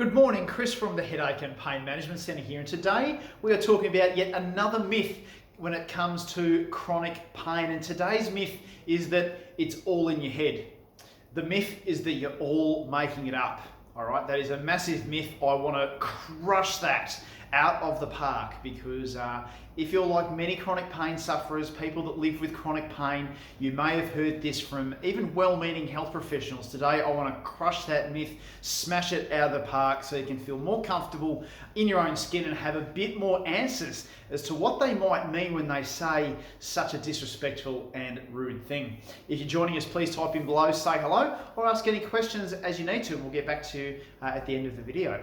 Good morning, Chris from the Headache and Pain Management Centre here, and today we are talking about yet another myth when it comes to chronic pain. And today's myth is that it's all in your head. The myth is that you're all making it up. All right, that is a massive myth. I want to crush that out of the park because if you're like many chronic pain sufferers, people that live with chronic pain, you may have heard this from even well-meaning health professionals. Today, I want to crush that myth, smash it out of the park so you can feel more comfortable in your own skin and have a bit more answers as to what they might mean when they say such a disrespectful and rude thing. If you're joining us, please type in below, say hello, or ask any questions as you need to, and we'll get back to you at the end of the video.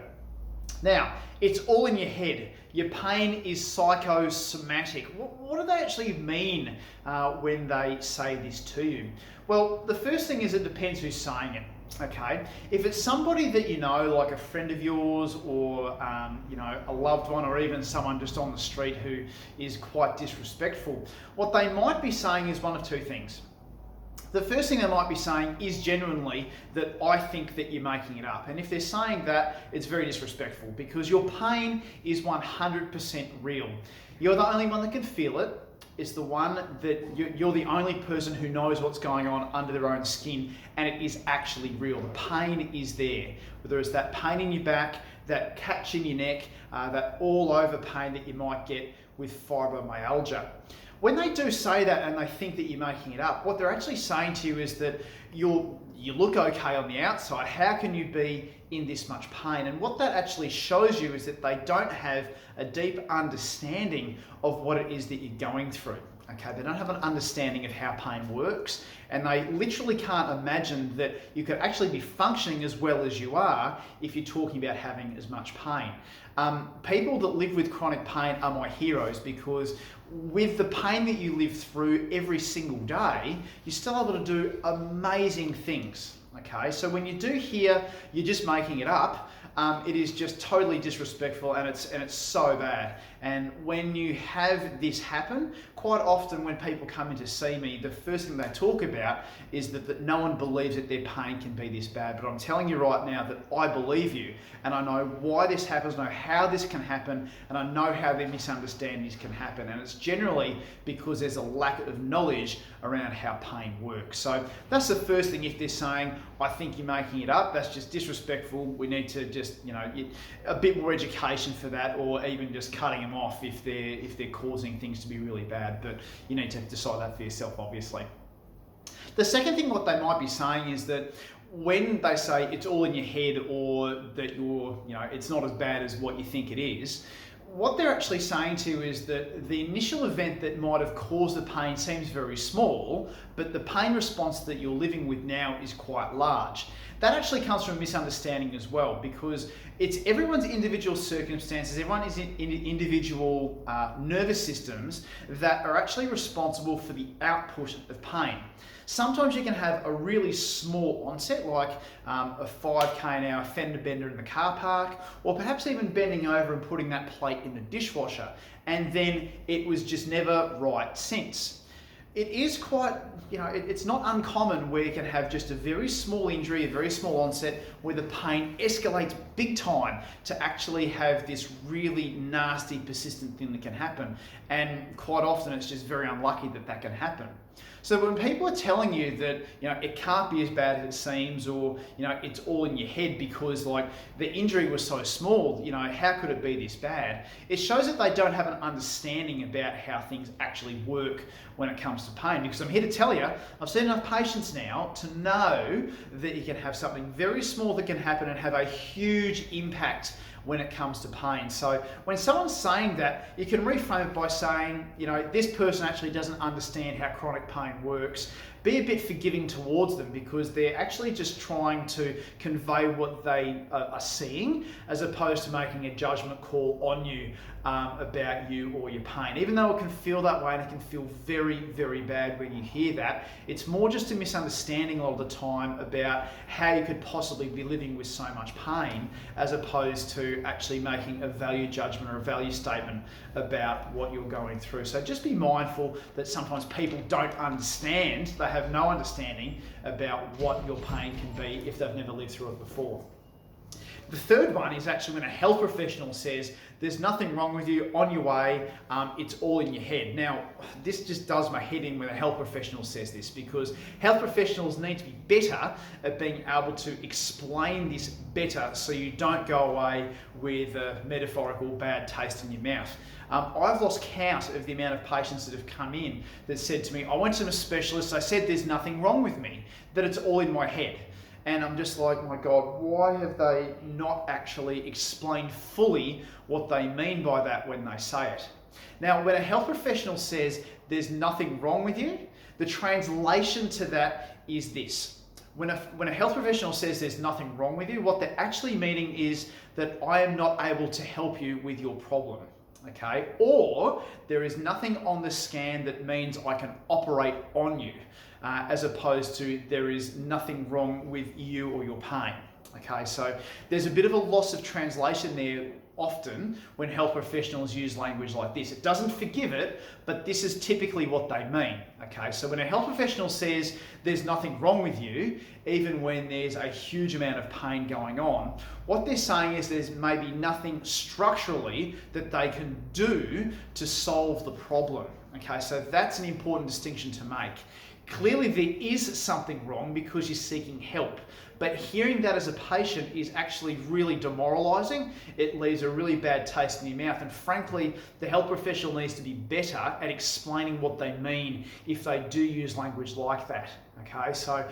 Now, it's all in your head. Your pain is psychosomatic. What do they actually mean when they say this to you? Well, the first thing is it depends who's saying it. Okay, if it's somebody that you know, like a friend of yours, or a loved one, or even someone just on the street who is quite disrespectful, what they might be saying is one of two things. The first thing they might be saying is genuinely that I think that you're making it up. And if they're saying that, it's very disrespectful because your pain is 100% real. You're the only one that can feel it. It's the one that you're the only person who knows what's going on under their own skin, and it is actually real. The pain is there. Whether it's that pain in your back, that catch in your neck, that all over pain that you might get with fibromyalgia. When they do say that and they think that you're making it up, what they're actually saying to you is that you look okay on the outside. How can you be in this much pain? And what that actually shows you is that they don't have a deep understanding of what it is that you're going through. Okay, they don't have an understanding of how pain works, and they literally can't imagine that you could actually be functioning as well as you are if you're talking about having as much pain. People that live with chronic pain are my heroes because with the pain that you live through every single day, you're still able to do amazing things. Okay, so when you do hear you're just making it up, it is just totally disrespectful, and it's so bad. And when you have this happen, quite often when people come in to see me, the first thing they talk about is that no one believes that their pain can be this bad. But I'm telling you right now that I believe you, and I know why this happens, I know how this can happen, and I know how their misunderstandings can happen. And it's generally because there's a lack of knowledge around how pain works. So that's the first thing. If they're saying, I think you're making it up, that's just disrespectful. We need to just, a bit more education for that, or even just cutting them off if they're causing things to be really bad. But you need to decide that for yourself, obviously. The second thing what they might be saying is that when they say it's all in your head, or that it's not as bad as what you think it is, what they're actually saying to you is that the initial event that might have caused the pain seems very small, but the pain response that you're living with now is quite large. That actually comes from a misunderstanding as well, because it's everyone's individual circumstances, everyone's individual nervous systems that are actually responsible for the output of pain. Sometimes you can have a really small onset, like a 5k an hour fender bender in the car park, or perhaps even bending over and putting that plate in the dishwasher, and then it was just never right since. It is quite, it's not uncommon where you can have just a very small injury, a very small onset, where the pain escalates big time to actually have this really nasty, persistent thing that can happen. And quite often it's just very unlucky that that can happen. So when people are telling you that, it can't be as bad as it seems, or, it's all in your head because the injury was so small, how could it be this bad? It shows that they don't have an understanding about how things actually work when it comes to pain. Because I'm here to tell you, I've seen enough patients now to know that you can have something very small that can happen and have a huge impact when it comes to pain. So when someone's saying that, you can reframe it by saying, this person actually doesn't understand how chronic pain works. Be a bit forgiving towards them because they're actually just trying to convey what they are seeing, as opposed to making a judgment call on you about you or your pain. Even though it can feel that way and it can feel very, very bad when you hear that, it's more just a misunderstanding a lot of the time about how you could possibly be living with so much pain, as opposed to actually making a value judgment or a value statement about what you're going through. So just be mindful that sometimes people don't understand, they have no understanding about what your pain can be if they've never lived through it before. The third one is actually when a health professional says, there's nothing wrong with you, on your way, it's all in your head. Now, this just does my head in when a health professional says this, because health professionals need to be better at being able to explain this better so you don't go away with a metaphorical bad taste in your mouth. I've lost count of the amount of patients that have come in that said to me, I went to a specialist, I said there's nothing wrong with me, that it's all in my head. And I'm just like, my God, why have they not actually explained fully what they mean by that when they say it? Now, when a health professional says there's nothing wrong with you, the translation to that is this. When a health professional says there's nothing wrong with you, what they're actually meaning is that I am not able to help you with your problem. Okay, or there is nothing on the scan that means I can operate on you, as opposed to there is nothing wrong with you or your pain. Okay, so there's a bit of a loss of translation there often when health professionals use language like this. It doesn't forgive it, but this is typically what they mean. Okay, so when a health professional says there's nothing wrong with you, even when there's a huge amount of pain going on, what they're saying is there's maybe nothing structurally that they can do to solve the problem. Okay, so that's an important distinction to make. Clearly there is something wrong because you're seeking help, but hearing that as a patient is actually really demoralizing. It leaves a really bad taste in your mouth, and frankly, the health professional needs to be better at explaining what they mean if they do use language like that. Okay, so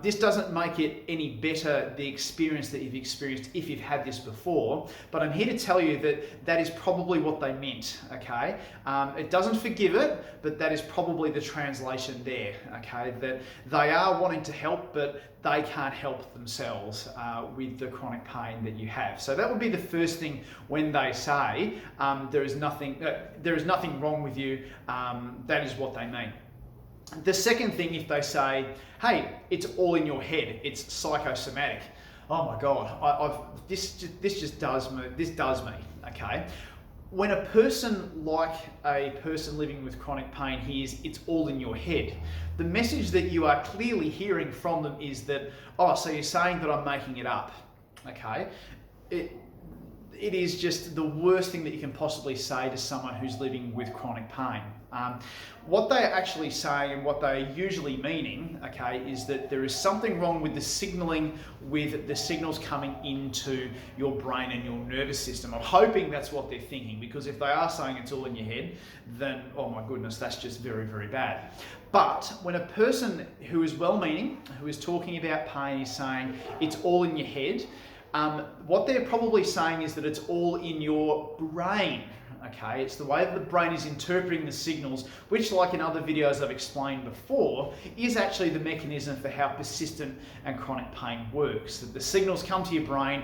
this doesn't make it any better, the experience that you've experienced if you've had this before, but I'm here to tell you that that is probably what they meant. Okay, it doesn't forgive it, but that is probably the translation there. Okay, that they are wanting to help, but they can't help themselves with the chronic pain that you have. So that would be the first thing when they say there is nothing wrong with you. That is what they mean. The second thing, if they say, hey, it's all in your head, it's psychosomatic. Oh my God, this just does me. This does me. Okay. When a person like a person living with chronic pain hears it's all in your head, the message that you are clearly hearing from them is that, oh, so you're saying that I'm making it up. Okay. It is just the worst thing that you can possibly say to someone who's living with chronic pain. What they're actually saying and what they're usually meaning, okay, is that there is something wrong with the signaling, with the signals coming into your brain and your nervous system. I'm hoping that's what they're thinking, because if they are saying it's all in your head, then, oh my goodness, that's just very, very bad. But when a person who is well-meaning, who is talking about pain, is saying it's all in your head, what they're probably saying is that it's all in your brain. Okay, it's the way that the brain is interpreting the signals, which, like in other videos I've explained before, is actually the mechanism for how persistent and chronic pain works. That the signals come to your brain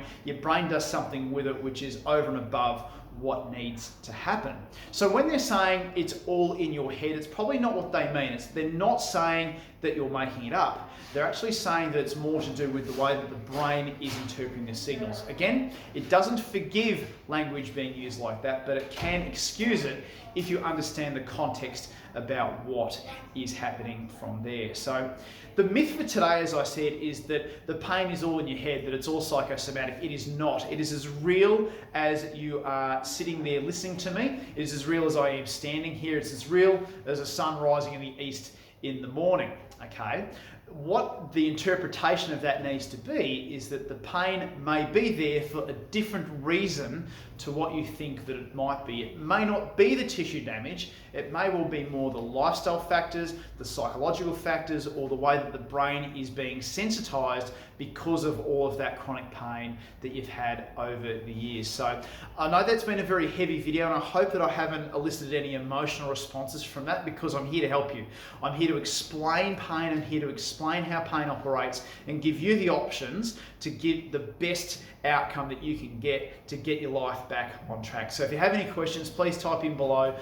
does something with it which is over and above what needs to happen. So when they're saying it's all in your head, it's probably not what they mean. They're not saying that you're making it up. They're actually saying that it's more to do with the way that the brain is interpreting the signals. Again, it doesn't forgive language being used like that, but it can excuse it if you understand the context about what is happening from there. So the myth for today, as I said, is that the pain is all in your head, that it's all psychosomatic. It is not. It is as real as you are sitting there listening to me. It is as real as I am standing here. It's as real as a sun rising in the east in the morning. Okay? What the interpretation of that needs to be is that the pain may be there for a different reason to what you think that it might be. It may not be the tissue damage, it may well be more the lifestyle factors, the psychological factors, or the way that the brain is being sensitized because of all of that chronic pain that you've had over the years. So I know that's been a very heavy video, and I hope that I haven't elicited any emotional responses from that, because I'm here to help you. I'm here to explain pain, I'm here to explain how pain operates and give you the options to get the best outcome that you can get to get your life back on track. So if you have any questions, please type in below,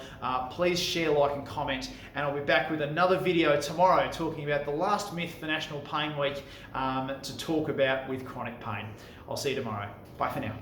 please share, like and comment, and I'll be back with another video tomorrow talking about the last myth for National Pain Week to talk about with chronic pain. I'll see you tomorrow. Bye for now.